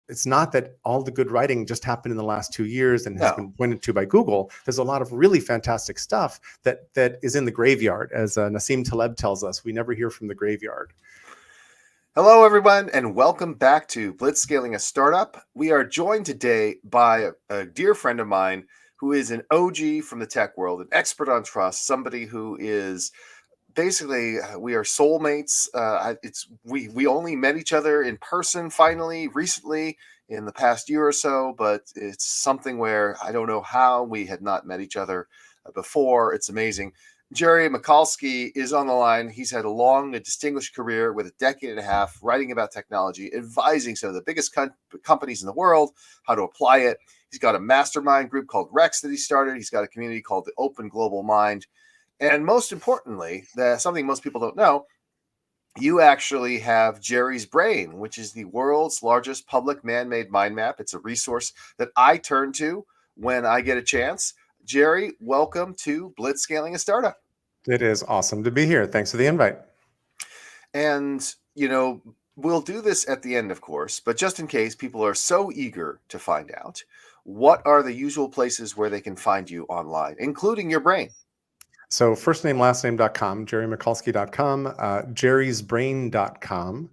it's not that all the good writing just happened in the last 2 years and has No. been pointed to by Google. There's a lot of really fantastic stuff that is in the graveyard. As Nassim Taleb tells us, we never hear from the graveyard. Hello, everyone, and welcome back to Blitzscaling a Startup. We are joined today by a dear friend of mine who is an OG from the tech world, an expert on trust, somebody who is basically, we are soulmates. We only met each other in person finally recently in the past year or so, but it's something where I don't know how we had not met each other before. It's amazing. Jerry Michalski is on the line. He's had a long and distinguished career with a decade and a half writing about technology, advising some of the biggest companies in the world how to apply it. He's got a mastermind group called Rex that he started. He's got a community called the Open Global Mind. And most importantly, something most people don't know, you actually have Jerry's Brain, which is the world's largest public man-made mind map. It's a resource that I turn to when I get a chance. Jerry, welcome to Blitzscaling a Startup. It is awesome to be here. Thanks for the invite. And, we'll do this at the end, of course, but just in case people are so eager to find out, what are the usual places where they can find you online, including your brain? So first name, last name.com, jerrymichalski.com, jerrysbrain.com,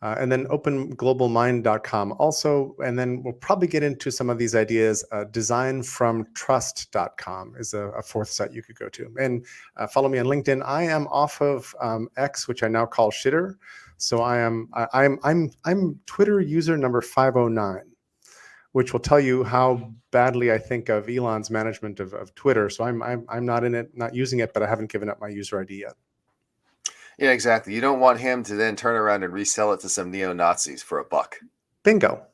and then openglobalmind.com also. And then we'll probably get into some of these ideas. Designfromtrust.com is a fourth site you could go to. And follow me on LinkedIn. I am off of X, which I now call Shitter. So I'm Twitter user number 509. Which will tell you how badly I think of Elon's management of Twitter. So I'm not in it, not using it, but I haven't given up my user ID yet. Yeah, exactly. You don't want him to then turn around and resell it to some neo-Nazis for $1. Bingo.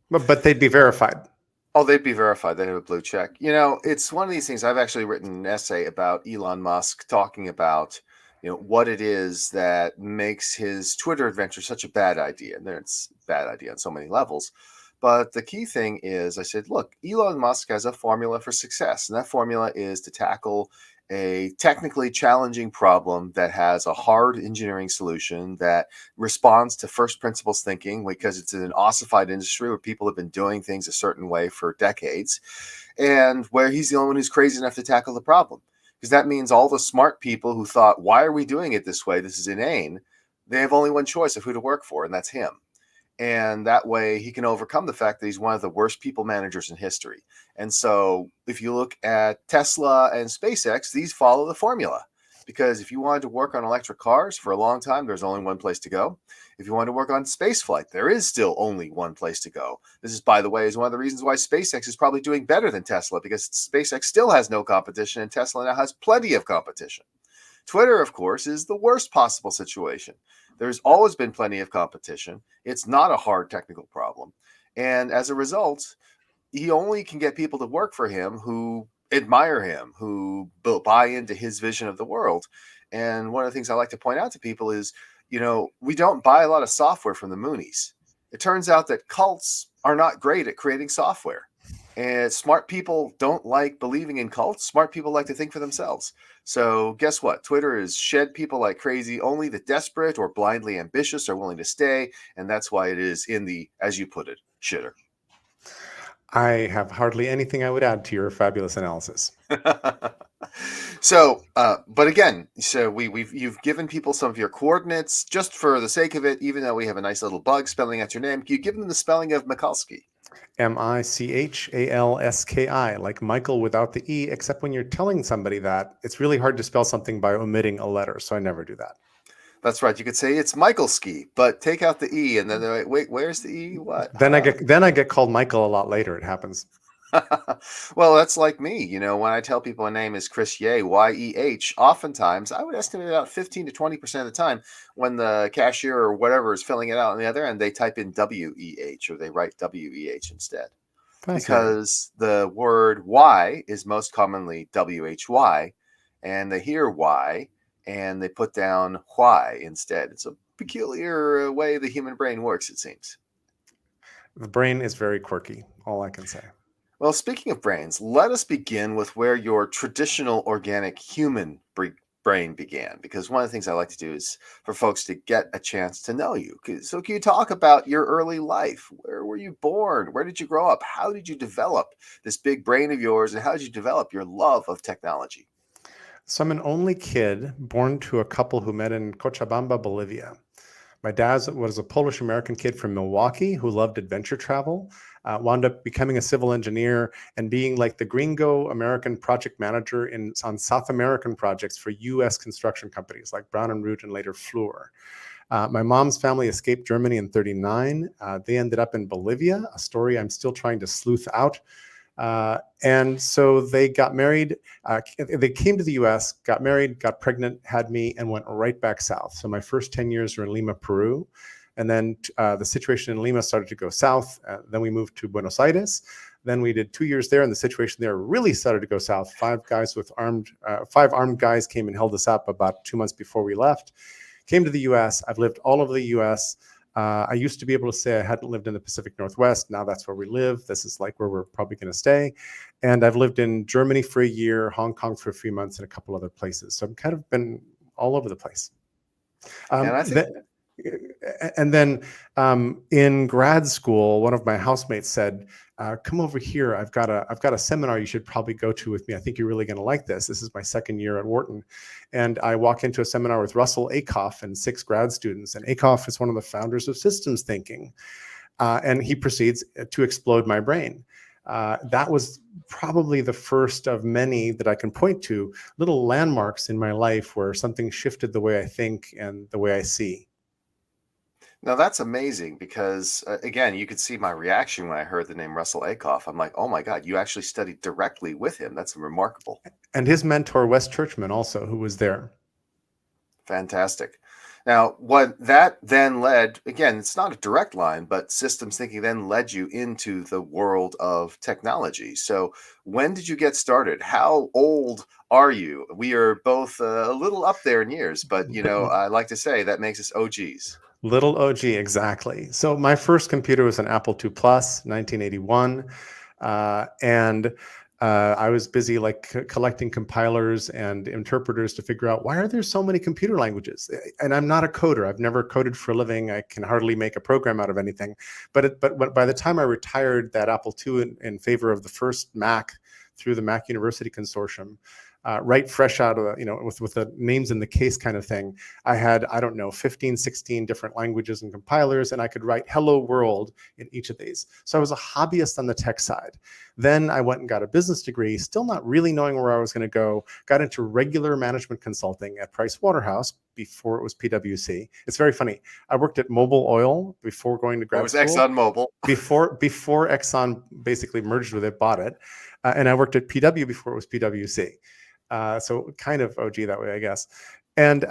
But they'd be verified. Oh, they'd be verified. They'd have a blue check. It's one of these things. I've actually written an essay about Elon Musk talking about, what it is that makes his Twitter adventure such a bad idea. And it's a bad idea on so many levels. But the key thing is, I said, look, Elon Musk has a formula for success, and that formula is to tackle a technically challenging problem that has a hard engineering solution that responds to first principles thinking, because it's in an ossified industry where people have been doing things a certain way for decades, and where he's the only one who's crazy enough to tackle the problem. Because that means all the smart people who thought, why are we doing it this way? This is inane. They have only one choice of who to work for, and that's him. And that way he can overcome the fact that he's one of the worst people managers in history. And so if you look at Tesla and SpaceX, these follow the formula. Because if you wanted to work on electric cars for a long time, there's only one place to go. If you want to work on space flight, there is still only one place to go. This is, by the way, is one of the reasons why SpaceX is probably doing better than Tesla, because SpaceX still has no competition and Tesla now has plenty of competition. Twitter, of course, is the worst possible situation. There's always been plenty of competition. It's not a hard technical problem. And as a result, he only can get people to work for him who admire him, who buy into his vision of the world. And one of the things I like to point out to people is, we don't buy a lot of software from the Moonies. It turns out that cults are not great at creating software. And smart people don't like believing in cults. Smart people like to think for themselves. So guess what? Twitter has shed people like crazy. Only the desperate or blindly ambitious are willing to stay. And that's why it is in the, as you put it, shitter. I have hardly anything I would add to your fabulous analysis. So, but again, so you've given people some of your coordinates just for the sake of it, even though we have a nice little bug spelling out your name. Can you give them the spelling of Michalski? Michalski, like Michael without the E, except when you're telling somebody that, it's really hard to spell something by omitting a letter. So I never do that. That's right. You could say it's Michalski, but take out the E, and then they're like, wait, where's the E? What? Then I get called Michael a lot later. It happens. Well, that's like me. When I tell people a name is Chris Yeh, Y-E-H, oftentimes I would estimate about 15 to 20% of the time when the cashier or whatever is filling it out on the other end, they type in W-E-H or they write W-E-H instead. Because the word Y is most commonly W-H-Y, and they hear Y and they put down Y instead. It's a peculiar way the human brain works, it seems. The brain is very quirky, all I can say. Well, speaking of brains, let us begin with where your traditional organic human brain began, because one of the things I like to do is for folks to get a chance to know you. So can you talk about your early life? Where were you born? Where did you grow up? How did you develop this big brain of yours? And how did you develop your love of technology? So I'm an only kid born to a couple who met in Cochabamba, Bolivia. My dad was a Polish American kid from Milwaukee who loved adventure travel, wound up becoming a civil engineer and being like the gringo American project manager on South American projects for US construction companies like Brown and Root and later Fluor. My mom's family escaped Germany in '39. They ended up in Bolivia, a story I'm still trying to sleuth out. And so they got married. They came to the US, got married, got pregnant, had me, and went right back south. So my first 10 years were in Lima, Peru. And then the situation in Lima started to go south. Then we moved to Buenos Aires. Then we did 2 years there, and the situation there really started to go south. Five armed guys came and held us up about 2 months before we left. Came to the US. I've lived all over the US. I used to be able to say I hadn't lived in the Pacific Northwest. Now that's where we live. This is like where we're probably going to stay. And I've lived in Germany for a year, Hong Kong for a few months, and a couple other places. So I've kind of been all over the place. And I think And then in grad school, one of my housemates said, "Come over here. I've got a seminar you should probably go to with me. I think you're really going to like this. This is my second year at Wharton." And I walk into a seminar with Russell Ackoff and 6 grad students. And Ackoff is one of the founders of systems thinking. And he proceeds to explode my brain. That was probably the first of many that I can point to, little landmarks in my life where something shifted the way I think and the way I see. now that's amazing, because again, you could see my reaction when I heard the name Russell Ackoff. I'm like, oh my God, you actually studied directly with him. That's remarkable. And his mentor, Wes Churchman, also, who was there. Fantastic. Now, what that then led, again, it's not a direct line, but systems thinking then led you into the world of technology. So, when did you get started? How old are you? We are both a little up there in years, but I like to say that makes us OGs. Little OG, exactly. So my first computer was an Apple II Plus, 1981, and I was busy collecting compilers and interpreters to figure out, why are there so many computer languages? And I'm not a coder. I've never coded for a living. I can hardly make a program out of anything. But by the time I retired that Apple II in favor of the first Mac through the Mac University Consortium, right fresh out of with the names in the case kind of thing, I had, I don't know, 15, 16 different languages and compilers, and I could write hello world in each of these. So I was a hobbyist on the tech side. Then I went and got a business degree, still not really knowing where I was going to go, got into regular management consulting at Price Waterhouse before it was PwC. It's very funny. I worked at Mobil Oil before going to It grad was school. ExxonMobil. Before Exxon basically merged with it, bought it. And I worked at PW before it was PwC. So kind of OG that way, I guess. And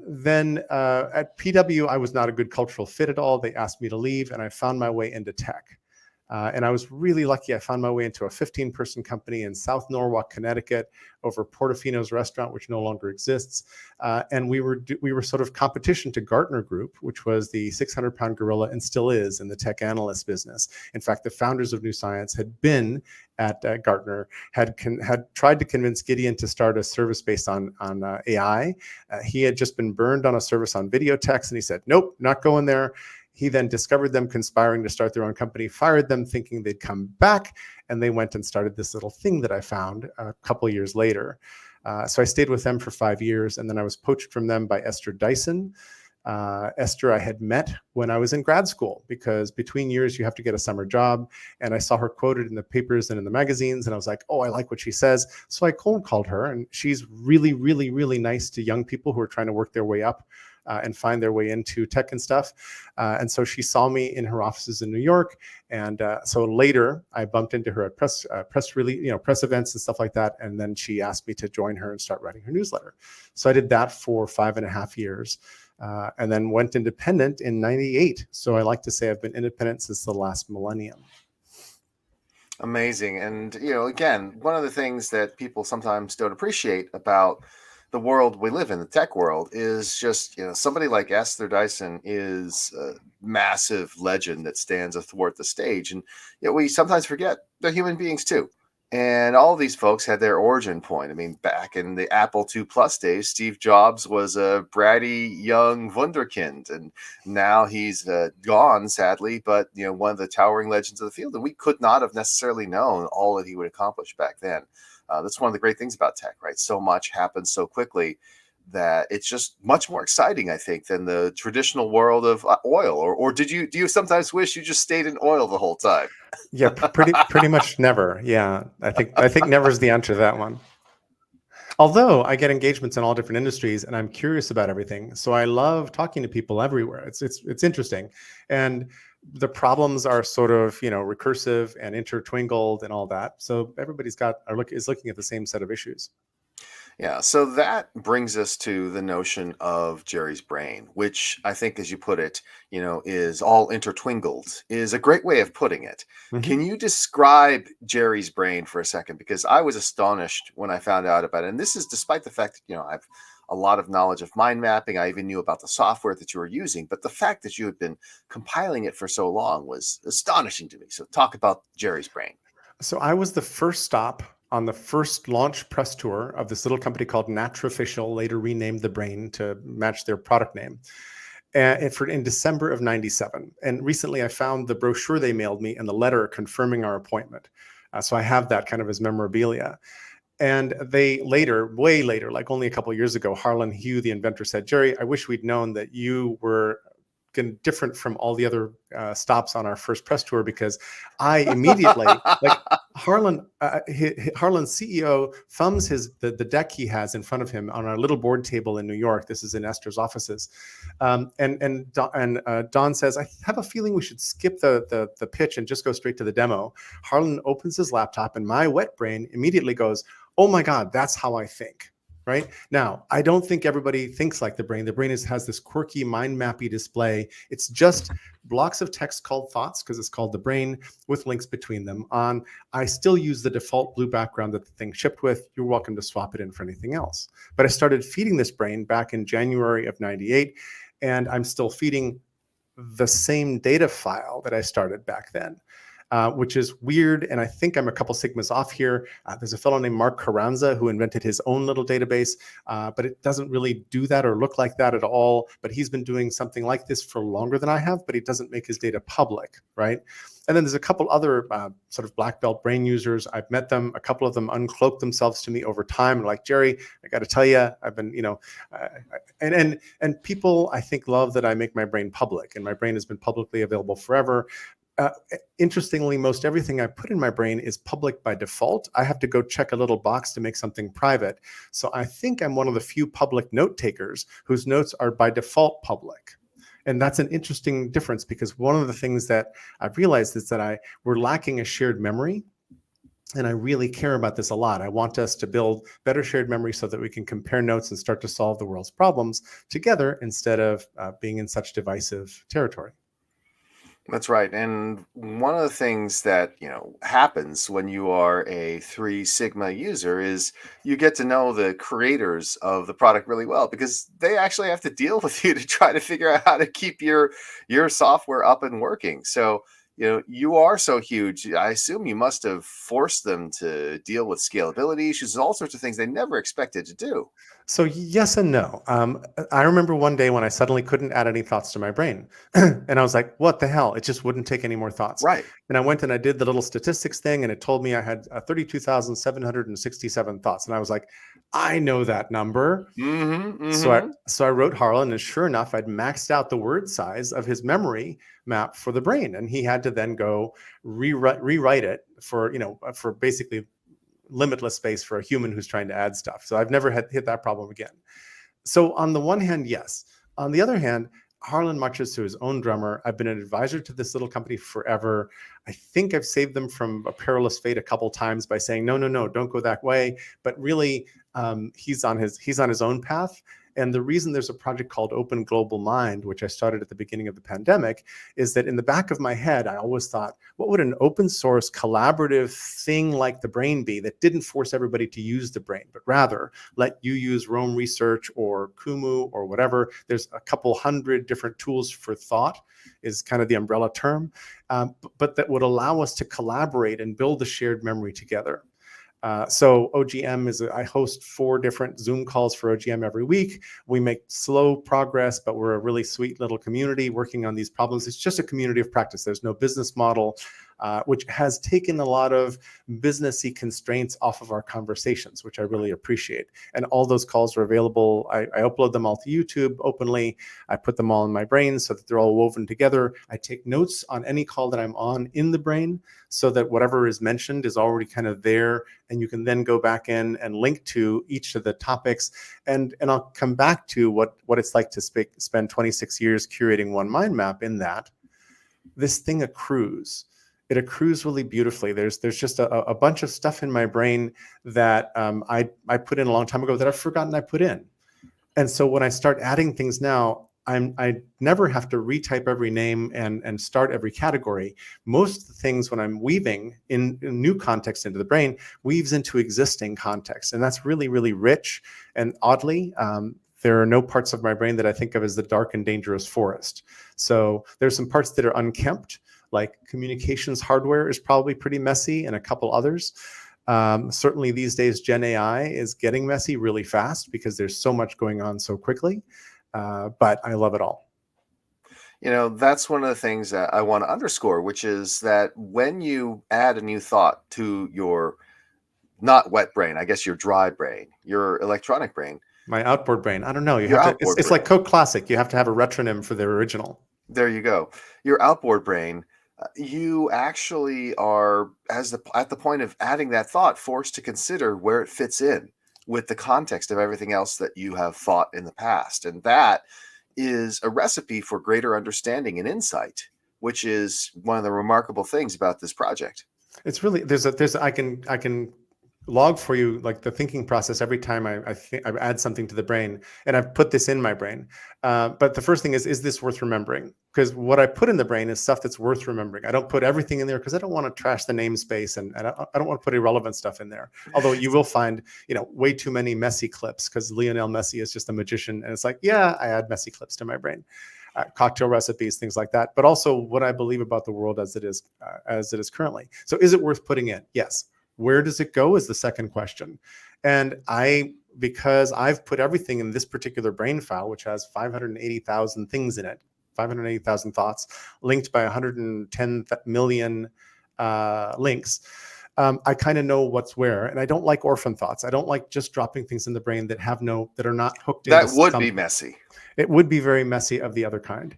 then at PW, I was not a good cultural fit at all. They asked me to leave, and I found my way into tech. And I was really lucky. I found my way into a 15-person company in South Norwalk, Connecticut, over Portofino's restaurant, which no longer exists. And we were sort of competition to Gartner Group, which was the 600-pound gorilla and still is in the tech analyst business. In fact, the founders of New Science had been at Gartner, had tried to convince Gideon to start a service based on AI. He had just been burned on a service on video text, and he said, "Nope, not going there." He then discovered them conspiring to start their own company, fired them thinking they'd come back, and they went and started this little thing that I found a couple years later. So I stayed with them for 5 years, and then I was poached from them by Esther Dyson. Esther I had met when I was in grad school, because between years you have to get a summer job, and I saw her quoted in the papers and in the magazines, and I was like, oh, I like what she says. So I cold called her, and she's really, really, really nice to young people who are trying to work their way up and find their way into tech and stuff. And so she saw me in her offices in New York. And so later I bumped into her at press events and stuff like that. And then she asked me to join her and start writing her newsletter. So I did that for 5.5 years. And then went independent in '98. So I like to say I've been independent since the last millennium. Amazing. And, again, one of the things that people sometimes don't appreciate about the world we live in, the tech world, is just, somebody like Esther Dyson is a massive legend that stands athwart the stage. And we sometimes forget they're human beings too. And all these folks had their origin point. I mean, back in the Apple II Plus days, Steve Jobs was a bratty young wunderkind, and now he's gone, sadly. But one of the towering legends of the field, and we could not have necessarily known all that he would accomplish back then. That's one of the great things about tech, right? So much happens so quickly that it's just much more exciting, I think, than the traditional world of oil. Or do you sometimes wish you just stayed in oil the whole time? Yeah, pretty much never. Yeah, I think never is the answer to that one. Although I get engagements in all different industries and I'm curious about everything, so I love talking to people everywhere. It's interesting, and the problems are sort of recursive and intertwingled and all that. So everybody's got is looking at the same set of issues. Yeah, so that brings us to the notion of Jerry's brain, which I think, as you put it, is all intertwingled, is a great way of putting it. Mhm. Can you describe Jerry's brain for a second? Because I was astonished when I found out about it. And this is despite the fact that, I've a lot of knowledge of mind mapping. I even knew about the software that you were using, but the fact that you had been compiling it for so long was astonishing to me. So talk about Jerry's brain. So I was the first stop on the first launch press tour of this little company called Naturofficial, later renamed The Brain to match their product name, in December of '97. And recently I found the brochure they mailed me and the letter confirming our appointment. So I have that kind of as memorabilia. And they later, way later, like only a couple of years ago, Harlan Hugh, the inventor, said, "Jerry, I wish we'd known that you were different from all the other stops on our first press tour, because I immediately, like, Harlan's CEO thumbs the deck he has in front of him on our little board table in New York. This is in Esther's offices, and Don says, "I have a feeling we should skip the pitch and just go straight to the demo." Harlan opens his laptop, and my wet brain immediately goes, "Oh my God, that's how I think." Right now, I don't think everybody thinks like the brain. The brain has this quirky mind mappy display. It's just blocks of text called thoughts, because it's called the brain, with links between them. I still use the default blue background that the thing shipped with. You're welcome to swap it in for anything else. But I started feeding this brain back in January of '98, and I'm still feeding the same data file that I started back then. Which is weird. And I think I'm a couple sigmas off here. There's a fellow named Mark Carranza who invented his own little database, but it doesn't really do that or look like that at all. But he's been doing something like this for longer than I have, but he doesn't make his data public, right? And then there's a couple other sort of black belt brain users. I've met them. A couple of them uncloaked themselves to me over time. Like, "Jerry, I got to tell you, I've been, and people, I think, love that I make my brain public, and my brain has been publicly available forever. Uh, Interestingly, most everything I put in my brain is public by default. I have to go check a little box to make something private. So I think I'm one of the few public note takers whose notes are by default public. And that's an interesting difference, because one of the things that I've realized is that we're lacking a shared memory. And I really care about this a lot. I want us to build better shared memory so that we can compare notes and start to solve the world's problems together, instead of being in such divisive territory. That's right. And one of the things that, happens when you are a Three Sigma user is you get to know the creators of the product really well, because they actually have to deal with you to try to figure out how to keep your software up and working. So, you are so huge. I assume you must have forced them to deal with scalability issues and all sorts of things they never expected to do. So yes and no. I remember one day when I suddenly couldn't add any thoughts to my brain, and I was like, "What the hell?" It just wouldn't take any more thoughts. Right. And I went and I did the little statistics thing, and it told me I had 32,767 thoughts, and I was like, "I know that number." Mm-hmm. So I Mm-hmm. so I wrote Harlan, and sure enough, I'd maxed out the word size of his memory map for the brain, and he had to then go rewrite it for basically limitless space for a human who's trying to add stuff. So I've never hit that problem again. So on the one hand, yes. On the other hand, Harlan marches to his own drummer. I've been an advisor to this little company forever. I think I've saved them from a perilous fate a couple times by saying, "No, no, no, don't go that way." But really, he's on his own path. And the reason there's a project called Open Global Mind, which I started at the beginning of the pandemic, is that in the back of my head, I always thought, what would an open source collaborative thing like the brain be that didn't force everybody to use the brain, but rather let you use Rome Research or Kumu or whatever. There's a couple hundred different tools for thought, is kind of the umbrella term, but that would allow us to collaborate and build a shared memory together. So OGM I host 4 different Zoom calls for OGM every week. We make slow progress, but we're a really sweet little community working on these problems. It's just a community of practice. There's no business model, which has taken a lot of businessy constraints off of our conversations, which I really appreciate. And all those calls are available. I upload them all to YouTube openly. I put them all in my brain so that they're all woven together. I take notes on any call that I'm on in the brain so that whatever is mentioned is already kind of there. And you can then go back in and link to each of the topics. And I'll come back to what it's like to spend 26 years curating one mind map in that. This thing accrues. It accrues really beautifully. There's just a bunch of stuff in my brain that I put in a long time ago that I've forgotten I put in. And so when I start adding things now, I never have to retype every name and start every category. Most of the things when I'm weaving in new context into the brain weaves into existing context. And that's really, really rich. And oddly, there are no parts of my brain that I think of as the dark and dangerous forest. So there's some parts that are unkempt, like communications hardware is probably pretty messy, and a couple others. Certainly these days, Gen AI is getting messy really fast because there's so much going on so quickly. But I love it all. That's one of the things that I want to underscore, which is that when you add a new thought to your not wet brain, I guess your dry brain, your electronic brain, My outboard brain. I don't know. You your have to. outboard It's brain. like Code Classic. You have to have a retronym for the original. There you go. Your outboard brain, you actually are at the point of adding that thought forced to consider where it fits in with the context of everything else that you have thought in the past. And that is a recipe for greater understanding and insight, which is one of the remarkable things about this project. It's really I can log for you like the thinking process every time I add something to the brain, and I've put this in my brain. But the first thing is this worth remembering? Because what I put in the brain is stuff that's worth remembering. I don't put everything in there because I don't want to trash the namespace, and I don't want to put irrelevant stuff in there. Although you will find way too many messy clips because Lionel Messi is just a magician, and it's like, yeah, I add messy clips to my brain. Cocktail recipes, things like that, but also what I believe about the world as it is currently. So is it worth putting in? Yes. Where does it go is the second question. And because I've put everything in this particular brain file, which has 580,000 things in it, 580,000 thoughts linked by 110 million links, I kind of know what's where. And I don't like orphan thoughts. I don't like just dropping things in the brain that are not hooked into that would something. Be messy. It would be very messy of the other kind.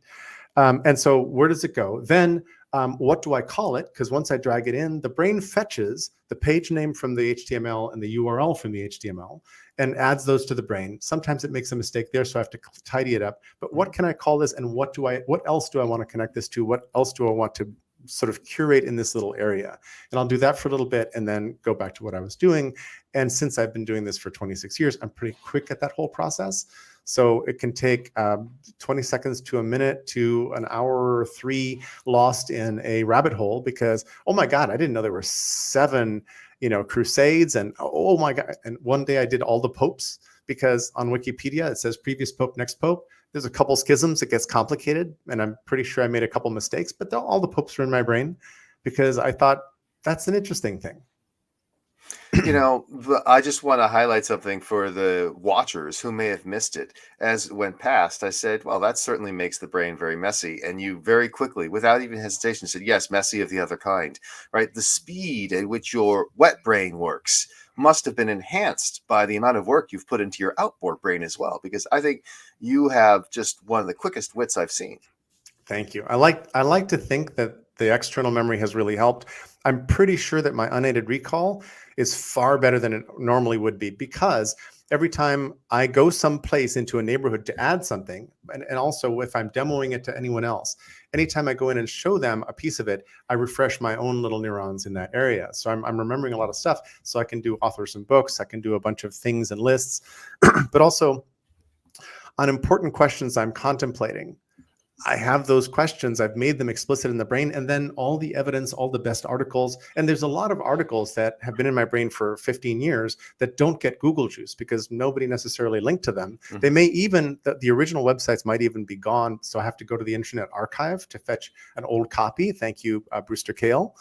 And so where does it go? Then what do I call it? Because once I drag it in, the brain fetches the page name from the HTML and the URL from the HTML and adds those to the brain. Sometimes it makes a mistake there, so I have to tidy it up. But what can I call this, and what else do I want to connect this to? What else do I want to sort of curate in this little area? And I'll do that for a little bit and then go back to what I was doing. And since I've been doing this for 26 years, I'm pretty quick at that whole process. So it can take 20 seconds to a minute to an hour or 3 lost in a rabbit hole because, oh my God, I didn't know there were 7, crusades, and oh my God. And one day I did all the popes because on Wikipedia, it says previous pope, next pope. There's a couple schisms. It gets complicated. And I'm pretty sure I made a couple mistakes, but all the popes are in my brain because I thought that's an interesting thing. I just want to highlight something for the watchers who may have missed it. As it went past, I said, well, that certainly makes the brain very messy. And you very quickly, without even hesitation, said, yes, messy of the other kind, right? The speed at which your wet brain works must have been enhanced by the amount of work you've put into your outboard brain as well, because I think you have just one of the quickest wits I've seen. Thank you. I like to think that the external memory has really helped. I'm pretty sure that my unaided recall is far better than it normally would be because every time I go someplace into a neighborhood to add something, and also if I'm demoing it to anyone else, anytime I go in and show them a piece of it, I refresh my own little neurons in that area. So I'm remembering a lot of stuff. So I can do authors and books. I can do a bunch of things and lists, but also on important questions I'm contemplating. I have those questions. I've made them explicit in the brain, and then all the evidence, all the best articles. And there's a lot of articles that have been in my brain for 15 years that don't get Google juice because nobody necessarily linked to them. Mm-hmm. They may even, the original websites might even be gone. So I have to go to the Internet Archive to fetch an old copy. Thank you, Brewster Kale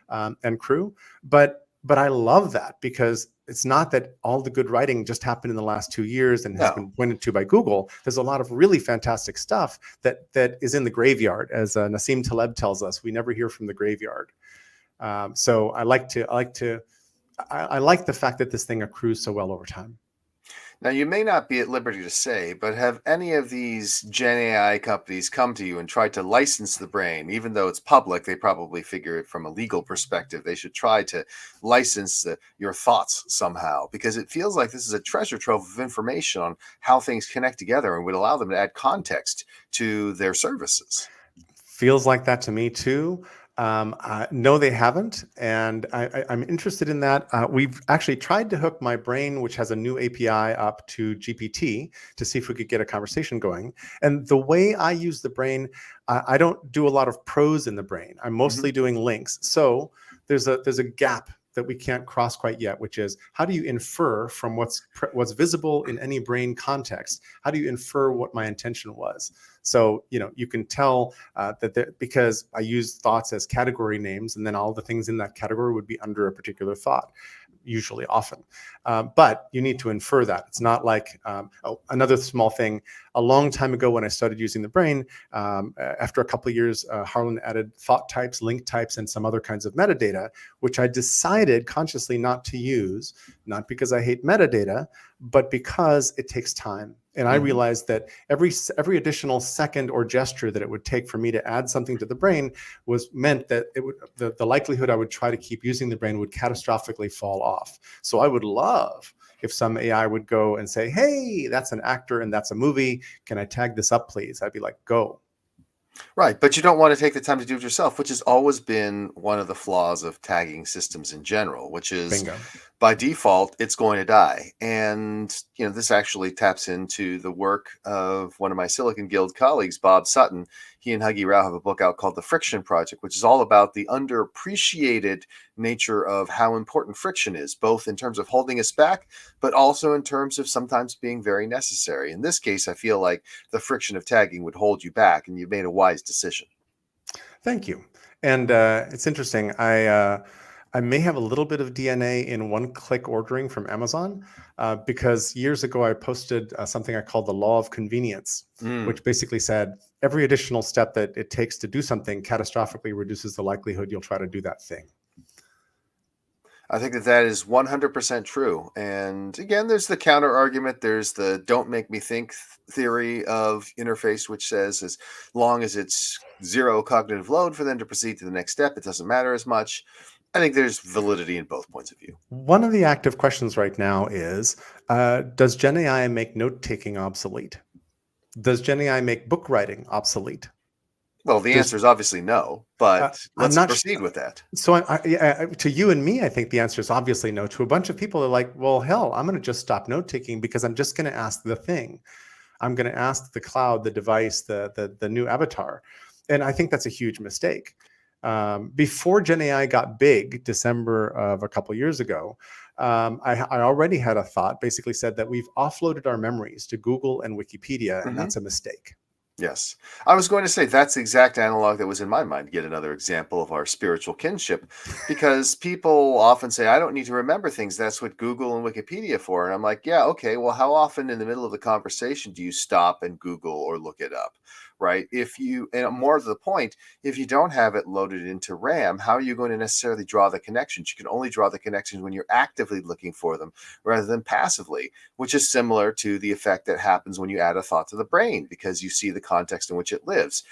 and crew. But But I love that because it's not that all the good writing just happened in the last 2 years and has No. been pointed to by Google. There's a lot of really fantastic stuff that is in the graveyard, as Nassim Taleb tells us. We never hear from the graveyard. So I like the fact that this thing accrues so well over time. Now, you may not be at liberty to say, but have any of these Gen AI companies come to you and tried to license the brain? Even though it's public, they probably figure it from a legal perspective. They should try to license your thoughts somehow, because it feels like this is a treasure trove of information on how things connect together and would allow them to add context to their services. Feels like that to me too. No, they haven't, and I'm interested in that. We've actually tried to hook my brain, which has a new API, up to GPT to see if we could get a conversation going. And the way I use the brain, I don't do a lot of prose in the brain. I'm mostly doing links. So there's a gap that we can't cross quite yet, which is how do you infer from what's visible in any brain context? How do you infer what my intention was? So, you can tell that because I use thoughts as category names, and then all the things in that category would be under a particular thought, usually, often. But you need to infer that. It's not like, another small thing, a long time ago when I started using the brain, after a couple of years, Harlan added thought types, link types, and some other kinds of metadata, which I decided consciously not to use, not because I hate metadata, but because it takes time. And I realized that every additional second or gesture that it would take for me to add something to the brain meant that it would the likelihood I would try to keep using the brain would catastrophically fall off. So I would love if some AI would go and say, hey, that's an actor and that's a movie. Can I tag this up, please? I'd be like, go. Right, but you don't want to take the time to do it yourself, which has always been one of the flaws of tagging systems in general, which is Bingo. by default, it's going to die. And, this actually taps into the work of one of my Silicon Guild colleagues, Bob Sutton. He and Huggy Rao have a book out called The Friction Project, which is all about the underappreciated nature of how important friction is, both in terms of holding us back, but also in terms of sometimes being very necessary. In this case, I feel like the friction of tagging would hold you back, and you've made a wise decision. Thank you. And it's interesting. I may have a little bit of DNA in one-click ordering from Amazon because years ago I posted something I called the law of convenience, which basically said every additional step that it takes to do something catastrophically reduces the likelihood you'll try to do that thing. I think that is 100% true. And again, there's the counter argument. There's the don't make me think theory of interface, which says as long as it's zero cognitive load for them to proceed to the next step, it doesn't matter as much. I think there's validity in both points of view. One of the active questions right now is, does Gen AI make note-taking obsolete? Does Gen AI make book writing obsolete? Well, the answer is obviously no, but let's not proceed with that. So to you and me, I think the answer is obviously no. To a bunch of people, they're like, well, hell, I'm going to just stop note-taking because I'm just going to ask the thing. I'm going to ask the cloud, the device, the new avatar. And I think that's a huge mistake. Before Gen AI got big, December of a couple years ago, I already had a thought, basically said that we've offloaded our memories to Google and Wikipedia, and that's a mistake. Yes. I was going to say that's the exact analog that was in my mind, yet another example of our spiritual kinship, because people often say, I don't need to remember things. That's what Google and Wikipedia for. And I'm like, yeah, okay. Well, how often in the middle of the conversation do you stop and Google or look it up? Right? And more to the point, if you don't have it loaded into RAM, how are you going to necessarily draw the connections? You can only draw the connections when you're actively looking for them rather than passively, which is similar to the effect that happens when you add a thought to the brain because you see the context in which it lives.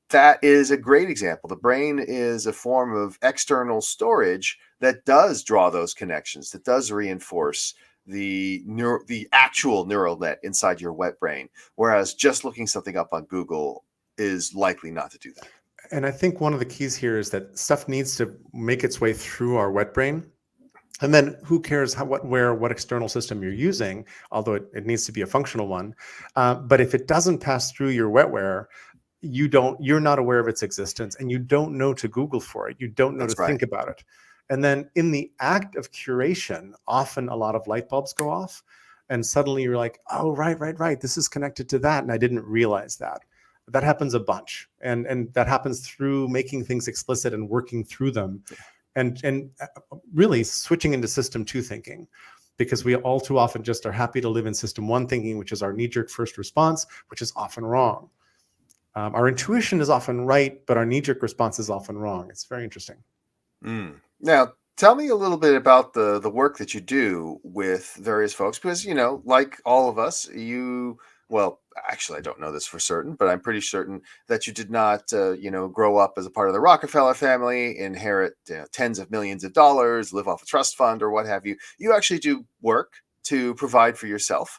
That is a great example. The brain is a form of external storage that does draw those connections, that does reinforce the actual neural net inside your wet brain, whereas just looking something up on Google is likely not to do that. And I think one of the keys here is that stuff needs to make its way through our wet brain. And then who cares what external system you're using, although it needs to be a functional one. But if it doesn't pass through your wetware, you're not aware of its existence, and you don't know to Google for it. You don't know to think about it. And then in the act of curation, often a lot of light bulbs go off, and suddenly you're like, oh, right. This is connected to that, and I didn't realize that. That happens a bunch, and that happens through making things explicit and working through them. and really switching into system 2 thinking, because we all too often just are happy to live in system 1 thinking, which is our knee-jerk first response, which is often wrong. Our intuition is often right, but our knee-jerk response is often wrong. It's very interesting. Now, tell me a little bit about the work that you do with various folks, because like all of us, well, actually, I don't know this for certain, but I'm pretty certain that you did not, grow up as a part of the Rockefeller family, inherit tens of millions of dollars, live off a trust fund, or what have you. You actually do work to provide for yourself.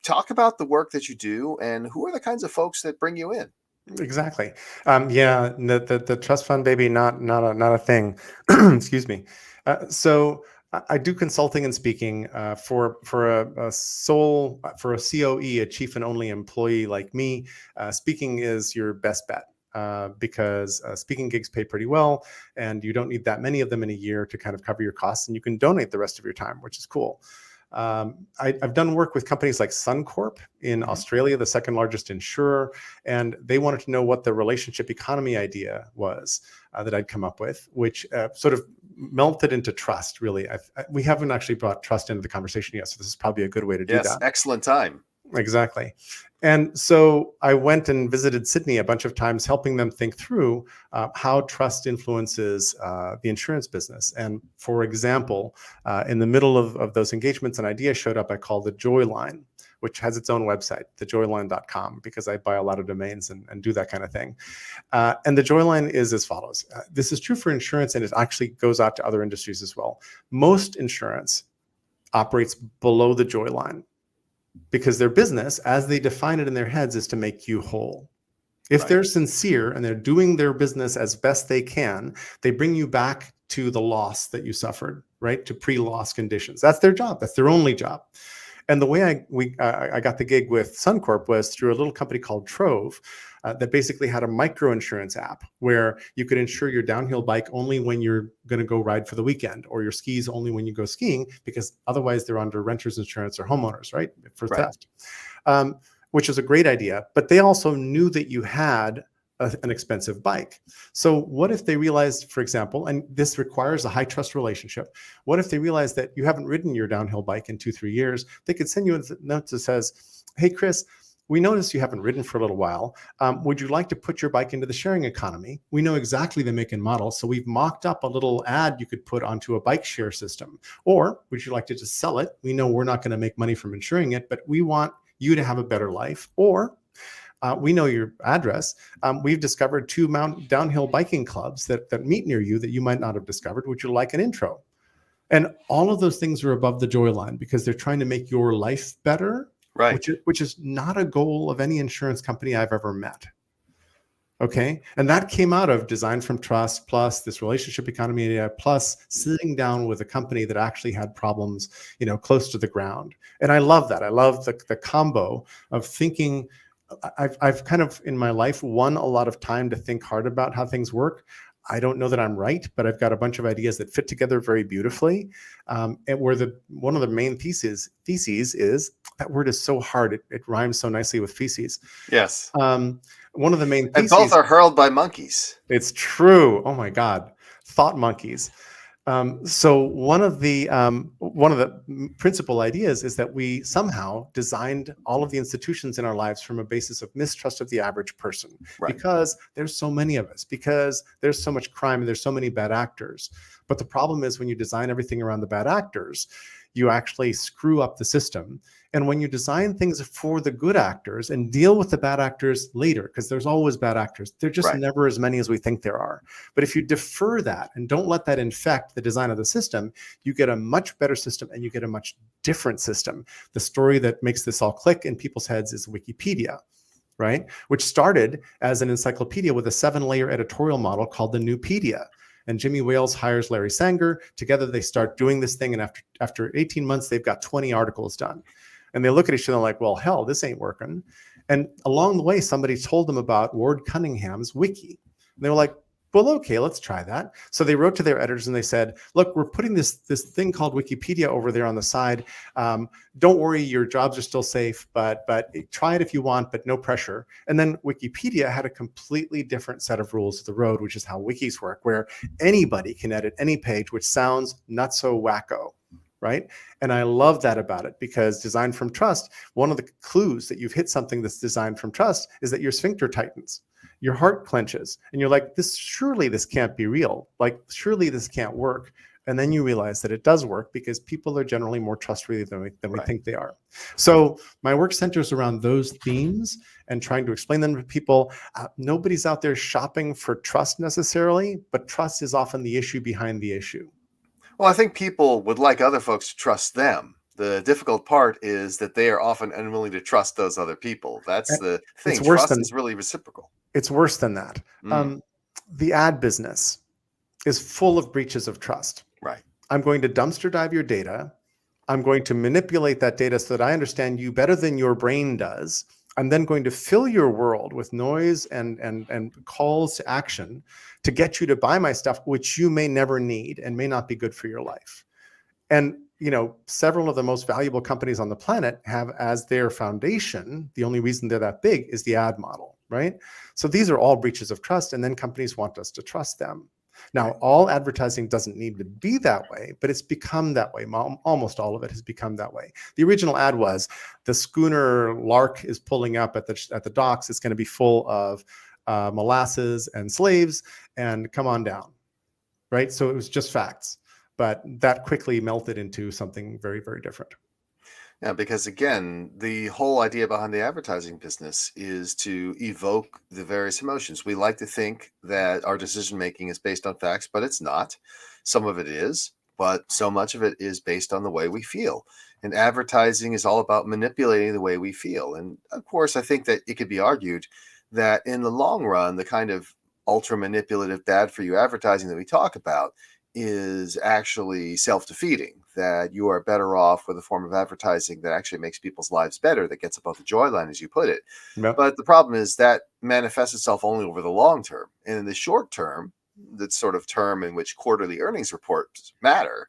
Talk about the work that you do, and who are the kinds of folks that bring you in? Exactly. Yeah, the trust fund baby, not a thing. Excuse me. So I do consulting and speaking for a COE, a chief and only employee like me. Speaking is your best bet. Because speaking gigs pay pretty well, and you don't need that many of them in a year to kind of cover your costs, and you can donate the rest of your time, which is cool. I've done work with companies like Suncorp in Australia, the second largest insurer, and they wanted to know what the relationship economy idea was that I'd come up with, which sort of melted into trust, really. We haven't actually brought trust into the conversation yet, so this is probably a good way to do that. Yes, excellent time. Exactly. And so I went and visited Sydney a bunch of times, helping them think through how trust influences the insurance business. And for example, in the middle of those engagements, an idea showed up I call the Joy Line, which has its own website, thejoyline.com, because I buy a lot of domains and do that kind of thing. And the Joy Line is as follows. This is true for insurance, and it actually goes out to other industries as well. Most insurance operates below the Joy Line, because their business, as they define it in their heads, is to make you whole. If they're sincere and they're doing their business as best they can, they bring you back to the loss that you suffered, right? To pre-loss conditions. That's their job. That's their only job. And the way I got the gig with Suncorp was through a little company called Trove that basically had a micro insurance app where you could insure your downhill bike only when you're going to go ride for the weekend, or your skis only when you go skiing, because otherwise they're under renter's insurance or homeowners, right? For theft, which is a great idea. But they also knew that you had an expensive bike. So what if they realized, for example, and this requires a high trust relationship, what if they realized that you haven't ridden your downhill bike in 2-3 years? They could send you a note that says, hey, Chris, we noticed you haven't ridden for a little while. Would you like to put your bike into the sharing economy? We know exactly the make and model, so we've mocked up a little ad you could put onto a bike share system. Or would you like to just sell it? We know we're not going to make money from insuring it, but we want you to have a better life. Or we know your address. We've discovered 2 downhill biking clubs that meet near you that you might not have discovered. Would you like an intro? And all of those things are above the Joy Line, because they're trying to make your life better, which is not a goal of any insurance company I've ever met. Okay. And that came out of Design from Trust, plus this relationship economy idea, plus sitting down with a company that actually had problems, close to the ground. And I love that. I love the combo of thinking. I've kind of in my life won a lot of time to think hard about how things work. I don't know that I'm right, but I've got a bunch of ideas that fit together very beautifully. And where one of the main theses is, that word is so hard. It rhymes so nicely with feces. Yes. One of the main theses. And both are hurled by monkeys. It's true. Oh my God. Thought monkeys. So one of the principal ideas is that we somehow designed all of the institutions in our lives from a basis of mistrust of the average person, because there's so many of us, because there's so much crime and there's so many bad actors. But the problem is, when you design everything around the bad actors, you actually screw up the system. And when you design things for the good actors and deal with the bad actors later, because there's always bad actors, they're just never as many as we think there are. But if you defer that and don't let that infect the design of the system, you get a much better system, and you get a much different system. The story that makes this all click in people's heads is Wikipedia, right? Which started as an encyclopedia with a 7-layer editorial model called the Newpedia. And Jimmy Wales hires Larry Sanger. Together they start doing this thing, and after 18 months, they've got 20 articles done. And they look at each other like, well, hell, this ain't working. And along the way, somebody told them about Ward Cunningham's wiki. And they were like, Well, okay, let's try that. So they wrote to their editors and they said, look, we're putting this thing called Wikipedia over there on the side. Don't worry, your jobs are still safe, but try it if you want, but no pressure. And then Wikipedia had a completely different set of rules of the road, which is how wikis work, where anybody can edit any page, which sounds not so wacko, right? And I love that about it, because designed from trust, one of the clues that you've hit something that's designed from trust is that your sphincter tightens. Your heart clenches and you're like, surely this can't be real. Like, surely this can't work. And then you realize that it does work, because people are generally more trustworthy than we think they are. So my work centers around those themes and trying to explain them to people. Nobody's out there shopping for trust necessarily, but trust is often the issue behind the issue. Well, I think people would like other folks to trust them. The difficult part is that they are often unwilling to trust those other people. That's the thing. Trust is really reciprocal. It's worse than that. The ad business is full of breaches of trust. Right. I'm going to dumpster dive your data. I'm going to manipulate that data so that I understand you better than your brain does. I'm then going to fill your world with noise and calls to action to get you to buy my stuff, which you may never need and may not be good for your life. And several of the most valuable companies on the planet have as their foundation, the only reason they're that big is the ad model, right? So these are all breaches of trust, and then companies want us to trust them. Now, all advertising doesn't need to be that way, but it's become that way. Almost all of it has become that way. The original ad was, the schooner Lark is pulling up at the docks. It's going to be full of molasses and slaves, and come on down, right? So it was just facts. But that quickly melted into something very, very different. Yeah, because again, the whole idea behind the advertising business is to evoke the various emotions. We like to think that our decision making is based on facts, but it's not. Some of it is, but so much of it is based on the way we feel. And advertising is all about manipulating the way we feel. And of course, I think that it could be argued that in the long run, the kind of ultra manipulative, bad for you advertising that we talk about is actually self-defeating, that you are better off with a form of advertising that actually makes people's lives better, that gets above the joy line, as you put it. Yep. But the problem is that manifests itself only over the long term. And in the short term, the sort of term in which quarterly earnings reports matter,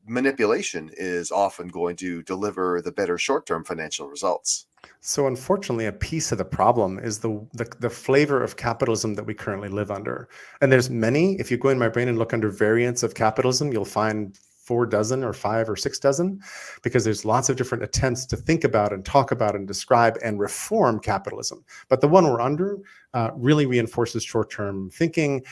manipulation is often going to deliver the better short-term financial results. So unfortunately, a piece of the problem is the flavor of capitalism that we currently live under. And there's many. If you go in my brain and look under variants of capitalism, you'll find 4 dozen or 5 or 6 dozen, because there's lots of different attempts to think about and talk about and describe and reform capitalism. But the one we're under really reinforces short-term thinking,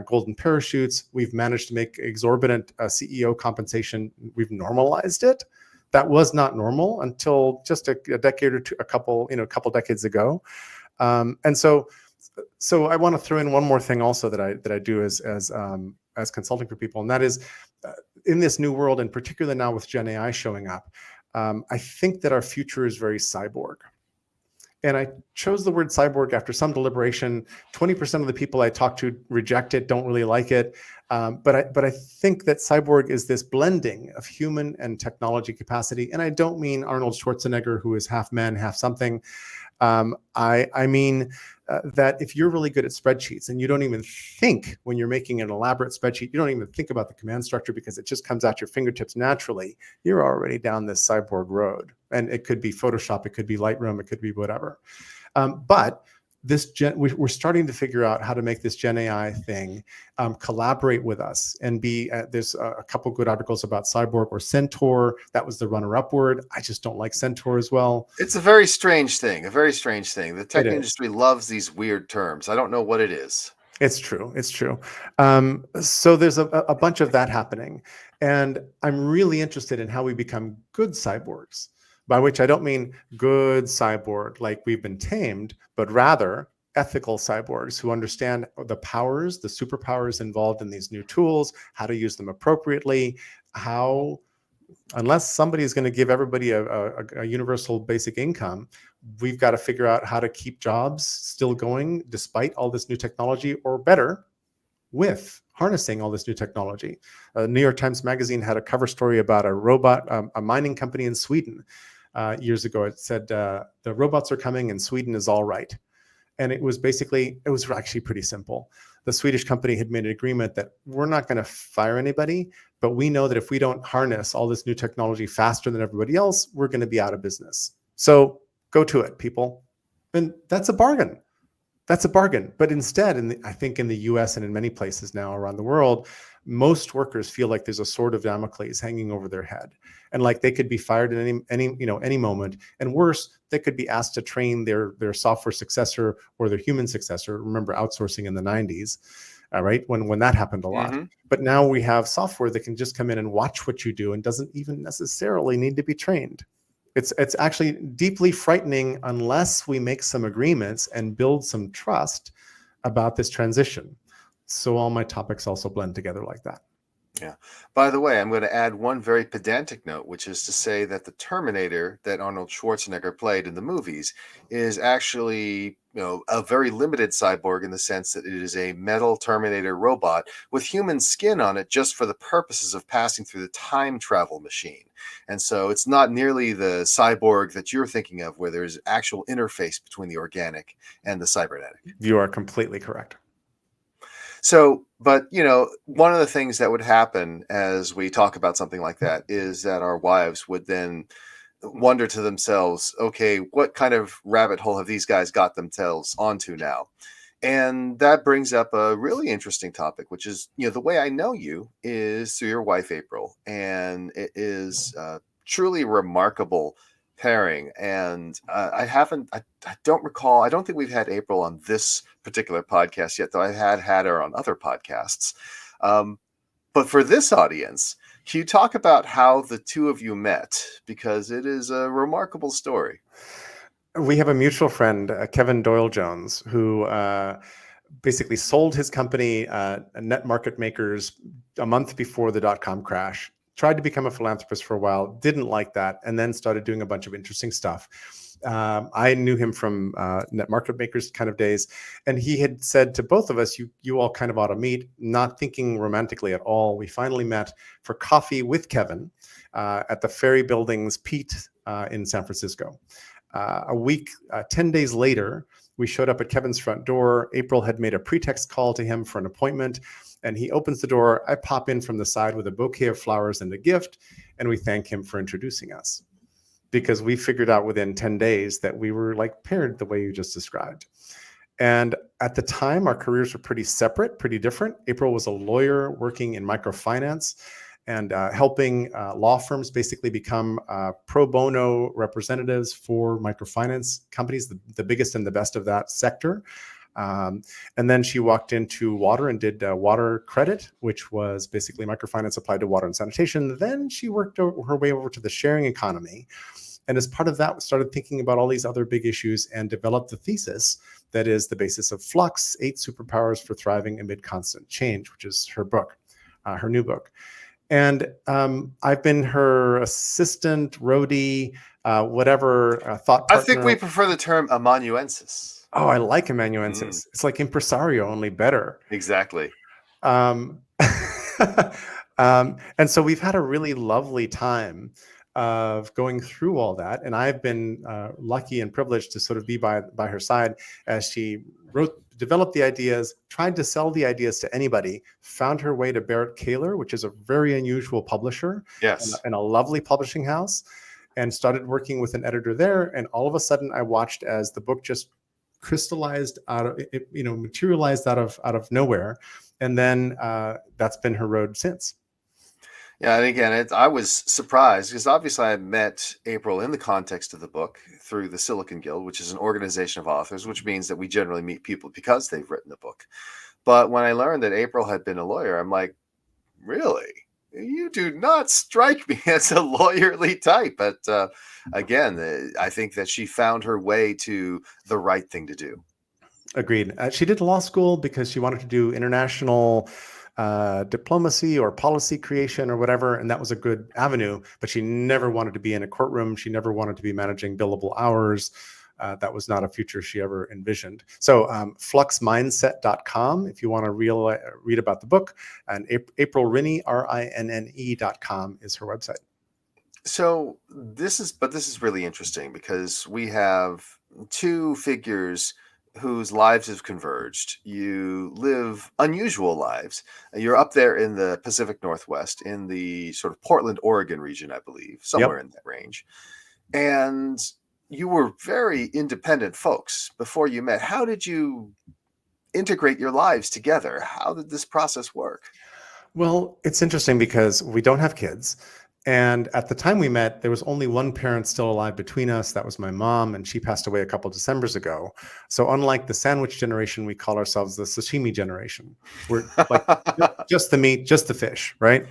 golden parachutes. We've managed to make exorbitant CEO compensation. We've normalized it. That was not normal until just a decade or two, a couple decades ago. And so I want to throw in one more thing also that I do as consulting for people, and that is in this new world, and particularly now with Gen AI showing up, I think that our future is very cyborg. And I chose the word cyborg after some deliberation. 20% of the people I talk to reject it, don't really like it. But I think that cyborg is this blending of human and technology capacity. And I don't mean Arnold Schwarzenegger, who is half man, half something. I mean that if you're really good at spreadsheets and you don't even think, when you're making an elaborate spreadsheet, you don't even think about the command structure because it just comes at your fingertips naturally, you're already down this cyborg road. And it could be Photoshop, it could be Lightroom, it could be whatever. But we're starting to figure out how to make this Gen AI thing collaborate with us and be. There's a couple good articles about Cyborg or Centaur. That was the runner-up word. I just don't like Centaur as well. It's a very strange thing. The tech industry loves these weird terms. I don't know what it is. It's true. So there's a bunch of that happening, and I'm really interested in how we become good cyborgs. By which I don't mean good cyborg like we've been tamed, but rather ethical cyborgs who understand the powers, the superpowers involved in these new tools, how to use them appropriately, how, unless somebody is going to give everybody a universal basic income, we've got to figure out how to keep jobs still going despite all this new technology, or better, with harnessing all this new technology. New York Times Magazine had a cover story about a robot, a mining company in Sweden. Years ago, it said the robots are coming and Sweden is all right. And it was actually pretty simple. the Swedish company had made an agreement that we're not going to fire anybody, but we know that if we don't harness all this new technology faster than everybody else, we're going to be out of business. So go to it, people. And that's a bargain. That's a bargain. But instead, I think in the US and in many places now around the world, most workers feel like there's a sword of Damocles hanging over their head, and like they could be fired at any moment. And worse, they could be asked to train their software successor or their human successor. Remember outsourcing in the 90s, right? When that happened a lot. Mm-hmm. But now we have software that can just come in and watch what you do and doesn't even necessarily need to be trained. It's actually deeply frightening unless we make some agreements and build some trust about this transition. So all my topics also blend together like that. Yeah. By the way, I'm going to add one very pedantic note, which is to say that the Terminator that Arnold Schwarzenegger played in the movies is actually, a very limited cyborg in the sense that it is a metal Terminator robot with human skin on it just for the purposes of passing through the time travel machine. And so it's not nearly the cyborg that you're thinking of, where there's actual interface between the organic and the cybernetic. You are completely correct. So, but, one of the things that would happen as we talk about something like that is that our wives would then wonder to themselves, okay, what kind of rabbit hole have these guys got themselves onto now? And that brings up a really interesting topic, which is, the way I know you is through your wife, April. And it is truly remarkable pairing. And I don't recall, I don't think we've had April on this particular podcast yet, though I had her on other podcasts. But for this audience, can you talk about how the two of you met? Because it is a remarkable story. We have a mutual friend, Kevin Doyle Jones, who basically sold his company, Net Market Makers, a month before the dot-com crash. Tried to become a philanthropist for a while, didn't like that, and then started doing a bunch of interesting stuff. I knew him from Net Market Makers kind of days, and he had said to both of us, you all kind of ought to meet, not thinking romantically at all. We finally met for coffee with Kevin at the Ferry Building's Pete in San Francisco. A week, 10 days later, we showed up at Kevin's front door. April had made a pretext call to him for an appointment, and he opens the door. I pop in from the side with a bouquet of flowers and a gift, and we thank him for introducing us, because we figured out within 10 days that we were like paired the way you just described. And at the time, our careers were pretty separate, pretty different. April was a lawyer working in microfinance and helping law firms basically become pro bono representatives for microfinance companies, the biggest and the best of that sector. And then she walked into water and did water credit, which was basically microfinance applied to water and sanitation. Then she worked her way over to the sharing economy. And as part of that, started thinking about all these other big issues and developed the thesis that is the basis of Flux, 8 Superpowers for Thriving Amid Constant Change, which is her book, her new book. And I've been her assistant, roadie, whatever, thought partner. I think we prefer the term amanuensis. Oh, I like amanuensis. It's like impresario, only better. Exactly. And so we've had a really lovely time of going through all that. And I've been lucky and privileged to sort of be by her side as she developed the ideas, tried to sell the ideas to anybody, found her way to Barrett Kaler, which is a very unusual publisher, yes, and a lovely publishing house, and started working with an editor there. And all of a sudden I watched as the book just crystallized out of it, materialized out of nowhere. And then that's been her road since. Yeah, and again, I was surprised because obviously I met April in the context of the book through the Silicon Guild, which is an organization of authors, which means that we generally meet people because they've written the book. But when I learned that April had been a lawyer, I'm like, really? You do not strike me as a lawyerly type. But again, I think that she found her way to the right thing to do. Agreed. She did law school because she wanted to do international diplomacy or policy creation or whatever, and that was a good avenue, but she never wanted to be in a courtroom. She never wanted to be managing billable hours. That was not a future she ever envisioned. So fluxmindset.com if you want to read about the book, and April Rinne, RINNE.com is her website. So this is really interesting because we have two figures whose lives have converged. You live unusual lives. You're up there in the Pacific Northwest, in the sort of Portland, Oregon region, I believe, somewhere Yep. in that range. And you were very independent folks before you met. How did you integrate your lives together? How did this process work? Well, it's interesting because we don't have kids. And at the time we met, there was only one parent still alive between us. That was my mom, and she passed away a couple Decembers ago. So unlike the sandwich generation, we call ourselves the sashimi generation. We're like just the meat, just the fish, right?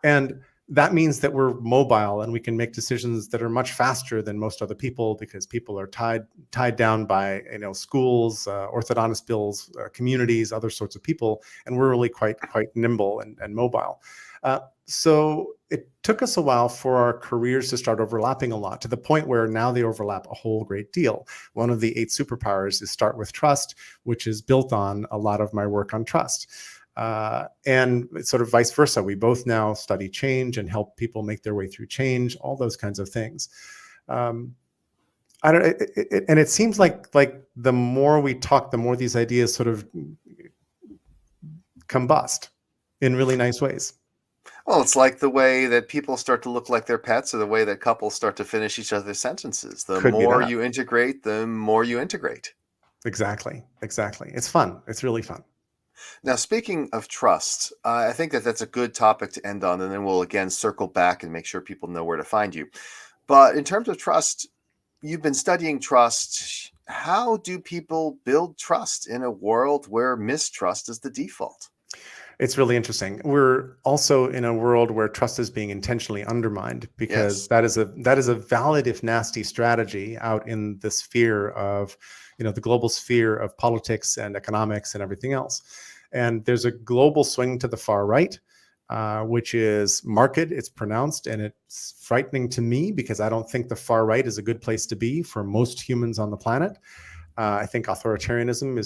And that means that we're mobile and we can make decisions that are much faster than most other people because people are tied down by schools, orthodontist bills, communities, other sorts of people, and we're really quite nimble and mobile. So it took us a while for our careers to start overlapping a lot, to the point where now they overlap a whole great deal. One of the 8 superpowers is start with trust, which is built on a lot of my work on trust. And it's sort of vice versa. We both now study change and help people make their way through change, all those kinds of things. I don't, and it seems like the more we talk, the more these ideas sort of combust in really nice ways. Well, it's like the way that people start to look like their pets, or the way that couples start to finish each other's sentences. The Could be more that. you integrate, the more you integrate. Exactly. It's fun. It's really fun. Now, speaking of trust, I think that that's a good topic to end on, and then we'll again circle back and make sure people know where to find you. But in terms of trust, you've been studying trust. How do people build trust in a world where mistrust is the default? It's really interesting. We're also in a world where trust is being intentionally undermined because Yes. that is a valid, if nasty, strategy out in the sphere of, the global sphere of politics and economics and everything else. And there's a global swing to the far right, which is marked, it's pronounced, and it's frightening to me because I don't think the far right is a good place to be for most humans on the planet. I think authoritarianism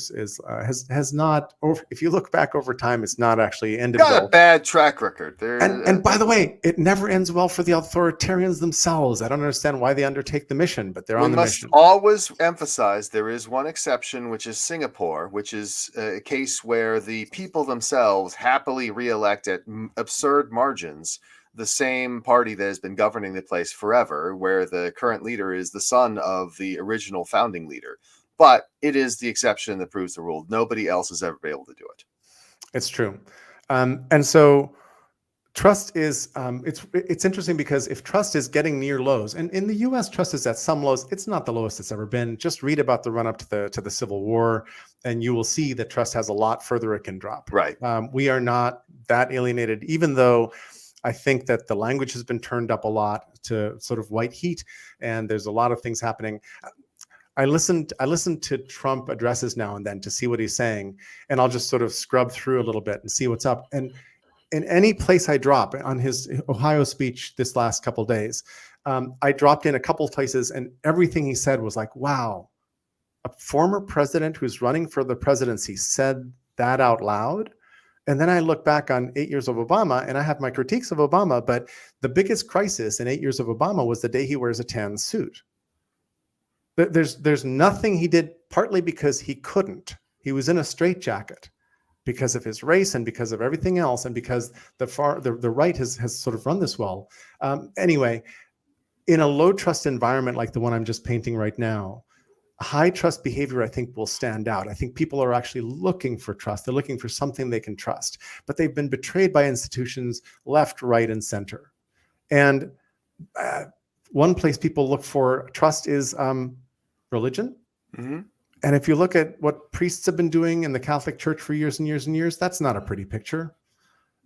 has not, if you look back over time, it's not actually ended Got a well. bad track record. And by the way, it never ends well for the authoritarians themselves. I don't understand why they undertake the mission, but they're We on the must mission. always emphasize there is one exception, which is Singapore, which is a case where the people themselves happily reelect at absurd margins the same party that has been governing the place forever, where the current leader is the son of the original founding leader. But it is the exception that proves the rule. Nobody else has ever been able to do it. It's true. And so trust is, it's interesting because if trust is getting near lows, and in the US, trust is at some lows, it's not the lowest it's ever been. Just read about the run up to the Civil War, and you will see that trust has a lot further it can drop. Right. We are not that alienated, even though I think that the language has been turned up a lot to sort of white heat, and there's a lot of things happening. I listened to Trump addresses now and then to see what he's saying, and I'll just sort of scrub through a little bit and see what's up. And in any place I drop on his Ohio speech this last couple of days, I dropped in a couple of places, and everything he said was like, wow, a former president who's running for the presidency said that out loud. And then I look back on 8 years of Obama, and I have my critiques of Obama, but the biggest crisis in 8 years of Obama was the day he wears a tan suit. There's nothing he did, partly because he couldn't. He was in a straitjacket because of his race and because of everything else, and because the right has sort of run this well. Anyway, in a low trust environment like the one I'm just painting right now, high trust behavior, I think, will stand out. I think people are actually looking for trust. They're looking for something they can trust, but they've been betrayed by institutions left, right, and center. And one place people look for trust is religion. Mm-hmm. And if you look at what priests have been doing in the Catholic Church for years and years and years, that's not a pretty picture.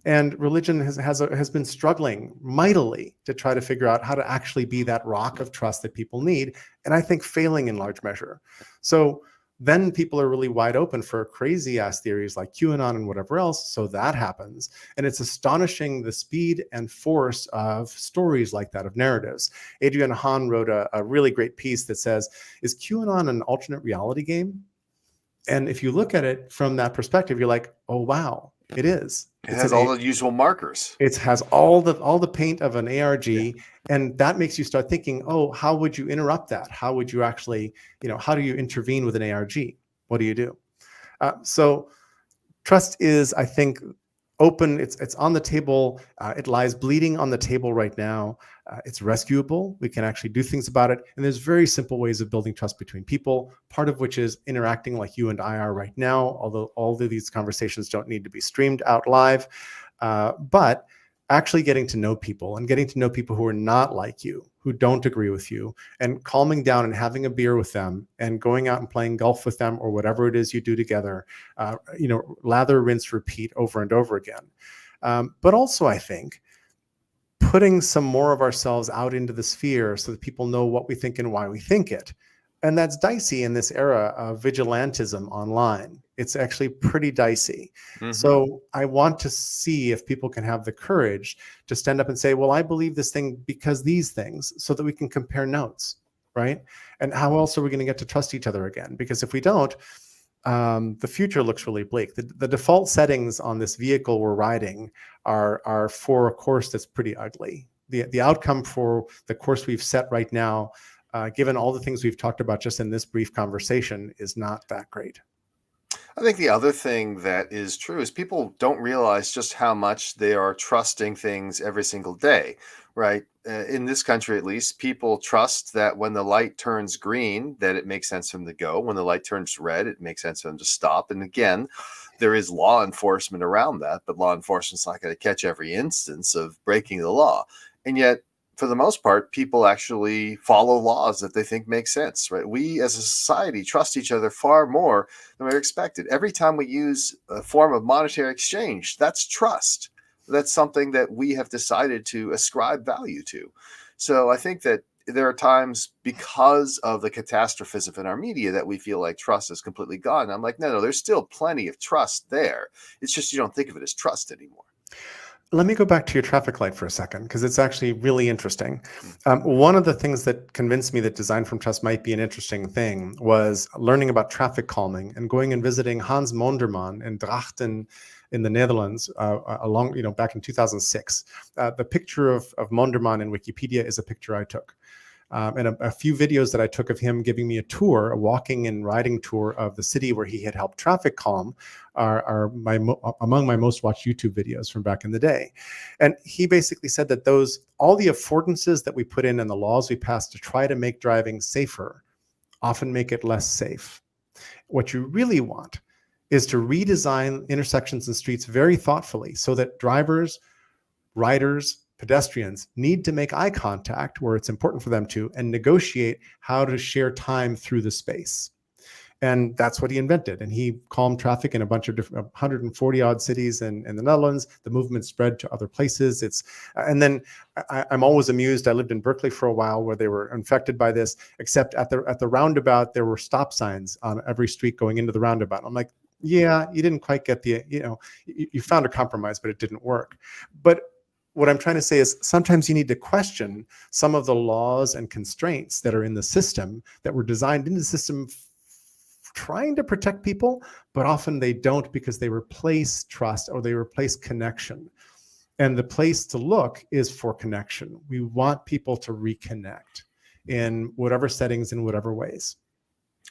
And religion has been struggling mightily to try to figure out how to actually be that rock of trust that people need, and I think failing in large measure. So then people are really wide open for crazy ass theories like QAnon and whatever else. So that happens. And it's astonishing the speed and force of stories like that, of narratives. Adrian Hahn wrote a really great piece that says, is QAnon an alternate reality game? And if you look at it from that perspective, you're like, oh, wow, it is. It has all the usual markers. It has all the paint of an ARG, and that makes you start thinking, oh, how would you interrupt that? How would you actually, how do you intervene with an ARG? What do you do? So trust is, I think, open. It's on the table. It lies bleeding on the table right now. It's rescuable. We can actually do things about it. And there's very simple ways of building trust between people, part of which is interacting like you and I are right now, although all of these conversations don't need to be streamed out live. But actually getting to know people and getting to know people who are not like you, who don't agree with you, and calming down and having a beer with them and going out and playing golf with them or whatever it is you do together, lather, rinse, repeat over and over again. But also, I think, putting some more of ourselves out into the sphere so that people know what we think and why we think it. And that's dicey in this era of vigilantism online. It's actually pretty dicey. Mhm. So I want to see if people can have the courage to stand up and say, well, I believe this thing because these things, so that we can compare notes, right? And how else are we going to get to trust each other again? Because if we don't, the future looks really bleak. The default settings on this vehicle we're riding are for a course that's pretty ugly. The outcome for the course we've set right now, given all the things we've talked about just in this brief conversation, is not that great. I think the other thing that is true is people don't realize just how much they are trusting things every single day, right? In this country, at least, people trust that when the light turns green, that it makes sense for them to go. When the light turns red, it makes sense for them to stop. And again, there is law enforcement around that, but law enforcement's not going to catch every instance of breaking the law. And yet, for the most part, people actually follow laws that they think make sense, right? We as a society trust each other far more than we're expected. Every time we use a form of monetary exchange, that's trust. That's something that we have decided to ascribe value to. So I think that there are times because of the catastrophism in our media that we feel like trust is completely gone. I'm like, no, there's still plenty of trust there. It's just you don't think of it as trust anymore. Let me go back to your traffic light for a second, because it's actually really interesting. One of the things that convinced me that design from trust might be an interesting thing was learning about traffic calming and going and visiting Hans Monderman in Drachten in the Netherlands back in 2006. The picture of Monderman in Wikipedia is a picture I took. And a few videos that I took of him giving me a tour, a walking and riding tour of the city where he had helped traffic calm, are among my most watched YouTube videos from back in the day. And he basically said that all the affordances that we put in and the laws we pass to try to make driving safer often make it less safe. What you really want is to redesign intersections and streets very thoughtfully so that drivers, riders, pedestrians need to make eye contact where it's important for them to, and negotiate how to share time through the space. And that's what he invented. And he calmed traffic in a bunch of different 140 odd cities in the Netherlands. The movement spread to other places. And then I'm always amused. I lived in Berkeley for a while where they were infected by this, except at the roundabout, there were stop signs on every street going into the roundabout. I'm like, yeah, you didn't quite get you found a compromise, but it didn't work. But what I'm trying to say is sometimes you need to question some of the laws and constraints that are in the system that were designed in the system trying to protect people, but often they don't because they replace trust or they replace connection. And the place to look is for connection. We want people to reconnect in whatever settings, in whatever ways.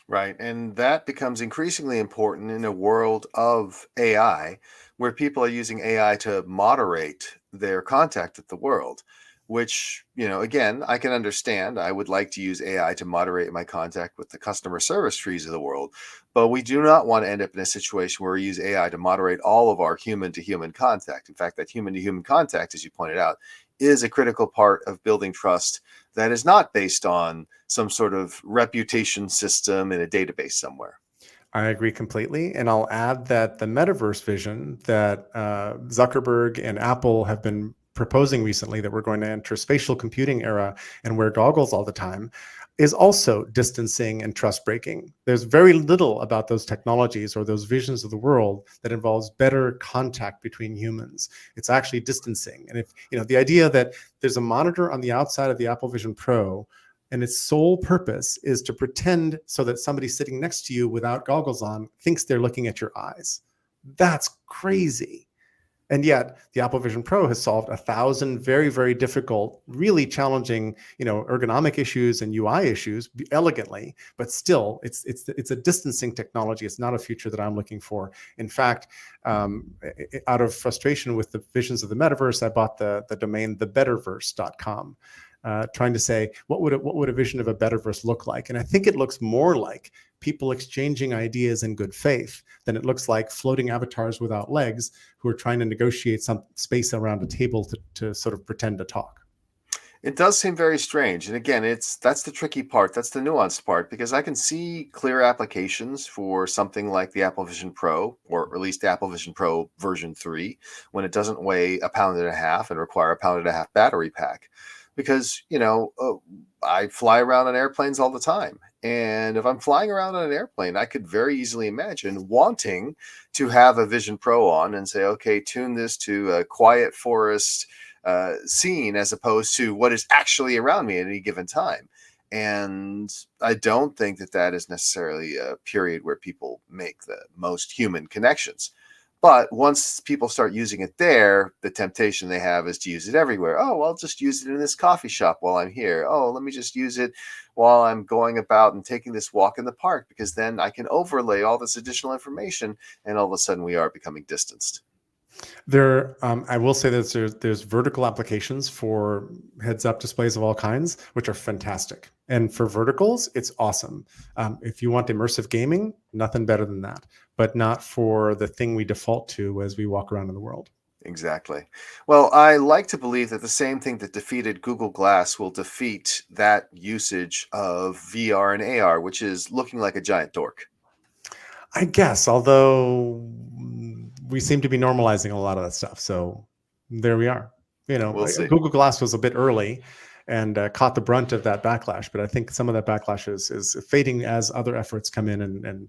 Right. And that becomes increasingly important in a world of AI, where people are using AI to moderate their contact with the world, which, again, I can understand. I would like to use AI to moderate my contact with the customer service trees of the world. But we do not want to end up in a situation where we use AI to moderate all of our human to human contact. In fact, that human to human contact, as you pointed out, is a critical part of building trust that is not based on some sort of reputation system in a database somewhere. I agree completely. And I'll add that the metaverse vision that Zuckerberg and Apple have been proposing recently, that we're going to enter spatial computing era and wear goggles all the time, is also distancing and trust breaking. There's very little about those technologies or those visions of the world that involves better contact between humans. It's actually distancing. And if the idea that there's a monitor on the outside of the Apple Vision Pro and its sole purpose is to pretend so that somebody sitting next to you without goggles on thinks they're looking at your eyes. That's crazy. And yet the Apple Vision Pro has solved 1,000 very, very difficult, really challenging, ergonomic issues and UI issues elegantly. But still, it's a distancing technology. It's not a future that I'm looking for. In fact, out of frustration with the visions of the metaverse, I bought the domain thebetterverse.com. Trying to say what would a vision of a betterverse look like, and I think it looks more like people exchanging ideas in good faith than it looks like floating avatars without legs who are trying to negotiate some space around a table to sort of pretend to talk. It does seem very strange. And again, that's the tricky part. That's the nuanced part, because I can see clear applications for something like the Apple Vision Pro, or at least the Apple Vision Pro version 3, when it doesn't weigh 1.5 pounds and require 1.5 pounds battery pack. Because, I fly around on airplanes all the time. And if I'm flying around on an airplane, I could very easily imagine wanting to have a Vision Pro on and say, okay, tune this to a quiet forest scene, as opposed to what is actually around me at any given time. And I don't think that is necessarily a period where people make the most human connections. But once people start using it there, the temptation they have is to use it everywhere. Oh, I'll just use it in this coffee shop while I'm here. Oh, let me just use it while I'm going about and taking this walk in the park, because then I can overlay all this additional information, and all of a sudden we are becoming distanced. I will say that there's vertical applications for heads-up displays of all kinds, which are fantastic. And for verticals, it's awesome. If you want immersive gaming, nothing better than that, but not for the thing we default to as we walk around in the world. Exactly. Well, I like to believe that the same thing that defeated Google Glass will defeat that usage of VR and AR, which is looking like a giant dork. I guess, although we seem to be normalizing a lot of that stuff. So there we are. We'll see. Google Glass was a bit early and caught the brunt of that backlash, but I think some of that backlash is fading as other efforts come in and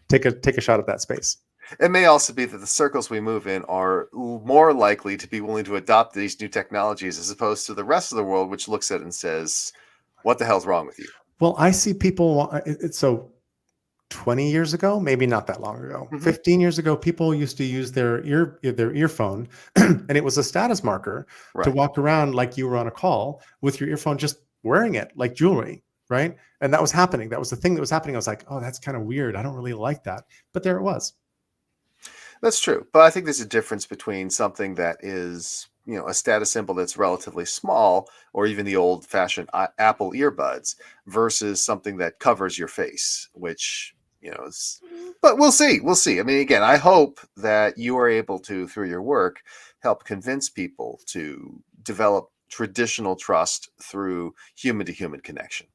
take a shot at that space. It may also be that the circles we move in are more likely to be willing to adopt these new technologies, as opposed to the rest of the world, which looks at it and says, what the hell's wrong with you? Well, I see people, so 20 years ago, maybe not that long ago, 15 years ago, people used to use their earphone and it was a status marker to walk around like you were on a call with your earphone, just wearing it like jewelry, right? And that was happening. That was the thing that was happening. I was like, oh, that's kind of weird. I don't really like that. But there it was. That's true. But I think there's a difference between something that is, a status symbol that's relatively small, or even the old fashioned Apple earbuds, versus something that covers your face, which, but we'll see. We'll see. I mean, again, I hope that you are able to, through your work, help convince people to develop traditional trust through human to human connection.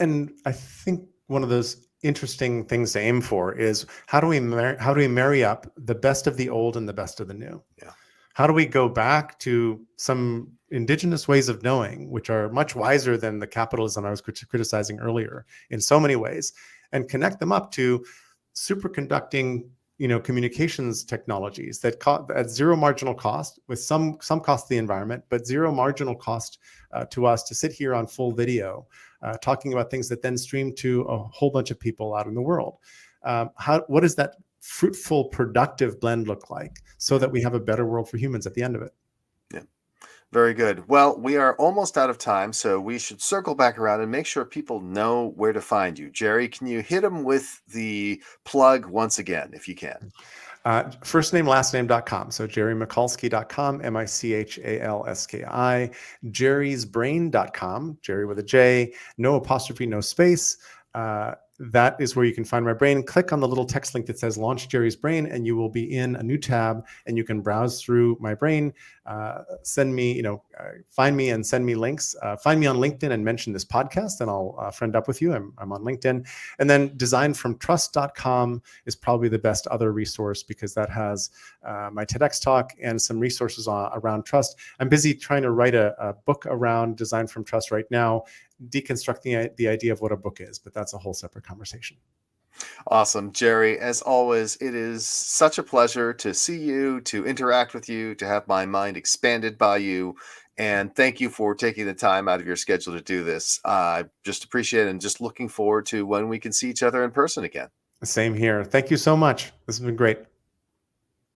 And I think one of those interesting things to aim for is how do we marry up the best of the old and the best of the new? Yeah. How do we go back to some indigenous ways of knowing, which are much wiser than the capitalism I was criticizing earlier in so many ways, and connect them up to superconducting, communications technologies that at zero marginal cost, with some cost to the environment, but zero marginal cost to us to sit here on full video, talking about things that then stream to a whole bunch of people out in the world. What does that fruitful, productive blend look like so that we have a better world for humans at the end of it? Yeah. Very good. Well, we are almost out of time, so we should circle back around and make sure people know where to find you. Jerry, can you hit them with the plug once again, if you can? First name, last name.com. So jerrymichalski.com, MICHALSKI, jerrysbrain.com, Jerry with a J, no apostrophe, no space. That is where you can find my brain. Click on the little text link that says Launch Jerry's Brain, and you will be in a new tab, and you can browse through my brain. Send me, find me and send me links. Find me on LinkedIn and mention this podcast, and I'll friend up with you. I'm on LinkedIn. And then designfromtrust.com is probably the best other resource, because that has my TEDx talk and some resources around trust. I'm busy trying to write a book around design from trust right now, deconstructing the idea of what a book is, but that's a whole separate conversation. Awesome. Jerry, as always, it is such a pleasure to see you, to interact with you, to have my mind expanded by you. And thank you for taking the time out of your schedule to do this. I just appreciate it, and just looking forward to when we can see each other in person again. Same here. Thank you so much. This has been great.